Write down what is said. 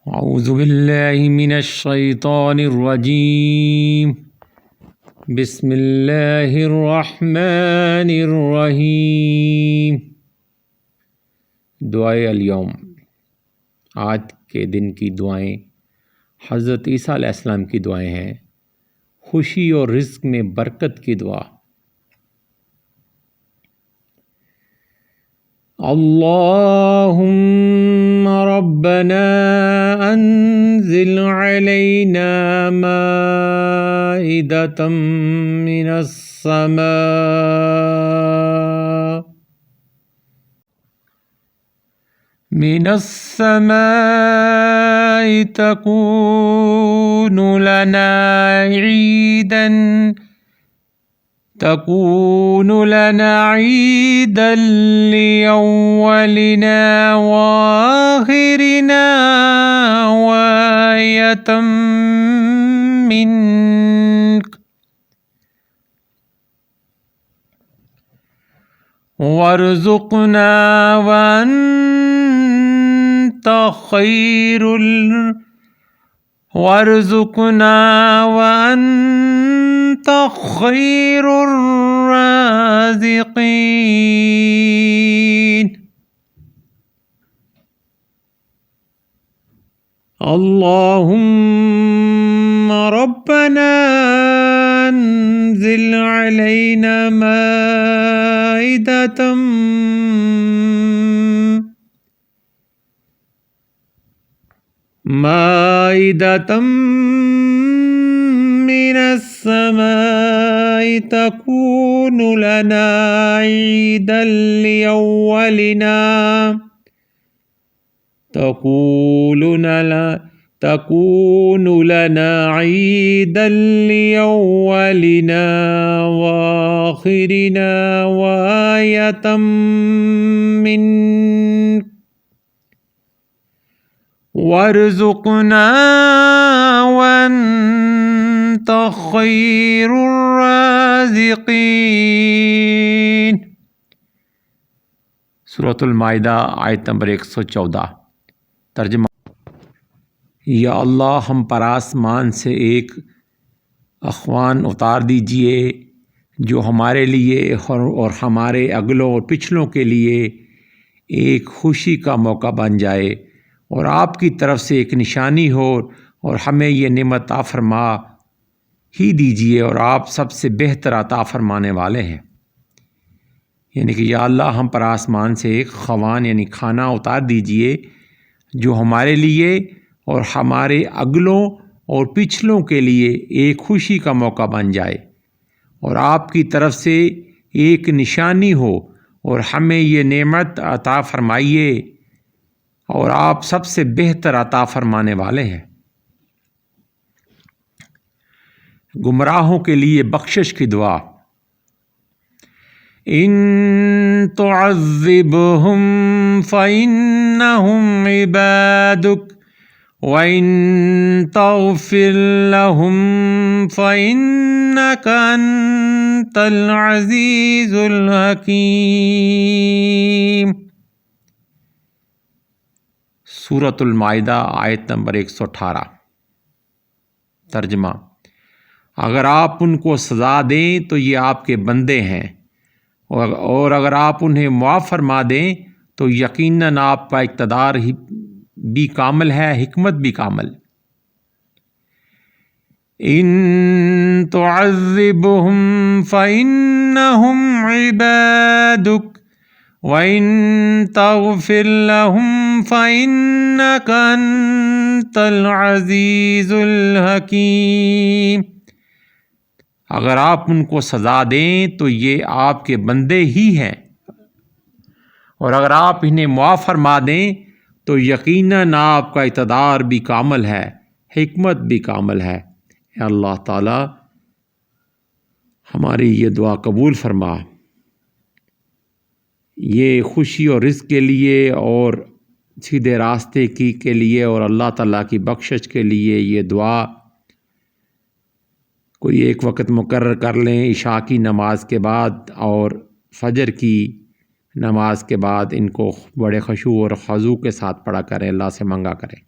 اعوذ باللہ من الشیطان الرجیم بسم اللہ الرحمن الرحیم۔ دعائے الیوم، آج کے دن کی دعائیں حضرت عیسیٰ علیہ السلام کی دعائیں ہیں۔ خوشی اور رزق میں برکت کی دعا۔ اللہم ربنا انزل علینا مائدۃ من السماء تکون لنا عیدا لأولنا وآخرنا وآیۃ منک وارزقنا وانت خیر الرازقین۔ اللہم ربنا انزل علینا مائدۃ من السماء تکون لنا عیدا لأولنا وآخرنا وآیۃ منک وارزقنا وانت خیر الرازقین۔ سورۃ المائدہ آیت نمبر 114۔ ترجمہ: یا اللہ، ہم پر آسمان سے ایک اخوان اتار دیجئے جو ہمارے لیے اور ہمارے اگلوں اور پچھلوں کے لیے ایک خوشی کا موقع بن جائے، اور آپ کی طرف سے ایک نشانی ہو، اور ہمیں یہ نعمت عطا فرما ہی دیجئے، اور آپ سب سے بہتر عطا فرمانے والے ہیں۔ یعنی کہ یا اللہ، ہم پر آسمان سے ایک خوان یعنی کھانا اتار دیجئے جو ہمارے لیے اور ہمارے اگلوں اور پچھلوں کے لیے ایک خوشی کا موقع بن جائے، اور آپ کی طرف سے ایک نشانی ہو، اور ہمیں یہ نعمت عطا فرمائیے، اور آپ سب سے بہتر عطا فرمانے والے ہیں۔ گمراہوں کے لیے بخشش کی دعا۔ ان تعذبهم فإنهم عبادك وإن تغفر لهم فإنك أنت العزيز الحكيم۔ سورۃ المائدہ آیت نمبر 118۔ ترجمہ: اگر آپ ان کو سزا دیں تو یہ آپ کے بندے ہیں، اور اگر آپ انہیں معاف فرما دیں تو یقیناً آپ کا اقتدار بھی کامل ہے، حکمت بھی کامل۔ ان تعذبهم فإنهم عبادك وإن تغفر لهم فإنك أنت العزيز الحكيم۔ اگر آپ ان کو سزا دیں تو یہ آپ کے بندے ہی ہیں، اور اگر آپ انہیں معاف فرما دیں تو یقیناً آپ کا اقتدار بھی کامل ہے، حکمت بھی کامل ہے۔ اے اللہ تعالی، ہماری یہ دعا قبول فرما۔ یہ خوشی اور رزق کے لیے اور سیدھے راستے کے لیے اور اللہ تعالیٰ کی بخشش کے لیے یہ دعا کوئی ایک وقت مقرر کر لیں، عشاء کی نماز کے بعد اور فجر کی نماز کے بعد ان کو بڑے خشوع اور خضوع کے ساتھ پڑھا کریں، اللہ سے منگا کریں۔